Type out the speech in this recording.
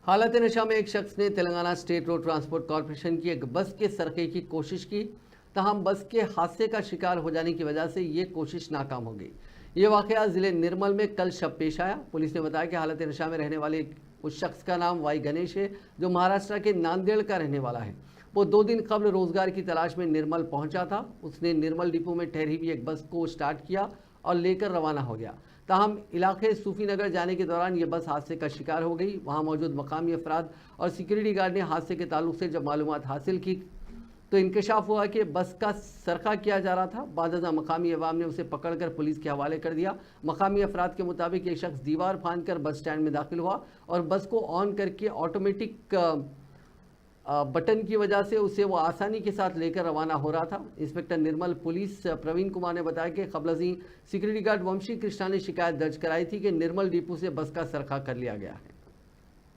हालत नशा में एक शख्स ने Telangana state road transport corporation की एक बस के सरके की कोशिश की। तहम बस के हादसे का शिकार हो जाने की वजह से ये कोशिश नाकाम हो गई। ये वाकया जिले निर्मल में कल शब पेश आया। पुलिस ने बताया कि हालत नशा में रहने वाले उस शख्स का नाम वाई गणेश है, जो महाराष्ट्र के नांदेड़ का रहने वाला है। वो 2 दिन कबल रोजगार की तलाश में निर्मल पहुंचा था। उसने निर्मल डिपो में ठहरी हुई एक बस को स्टार्ट किया और लेकर रवाना हो गया। ताहम इलाके सूफी नगर जाने के दौरान ये बस हादसे का शिकार हो गई। वहां मौजूद मकामी अफराद और सिक्योरिटी गार्ड ने हादसे के ताल्लुक से जब मालूमात हासिल की तो इंकशाफ हुआ कि बस का सरका किया जा रहा था। बादशाह मकामी अवाम ने उसे पकड़कर पुलिस के हवाले कर दिया। मकामी अफराद के मुताबिक एक शख्स दीवार फांदकर बस स्टैंड में दाखिल हुआ और बस को ऑन करके ऑटोमेटिक बटन की वजह से उसे वो आसानी के साथ लेकर रवाना हो रहा था। इंस्पेक्टर निर्मल पुलिस प्रवीण कुमार ने बताया कि कबलजी सिक्योरिटी गार्ड वंशी कृष्णा ने शिकायत दर्ज कराई थी कि निर्मल डिपो से बस का सरका कर लिया गया है।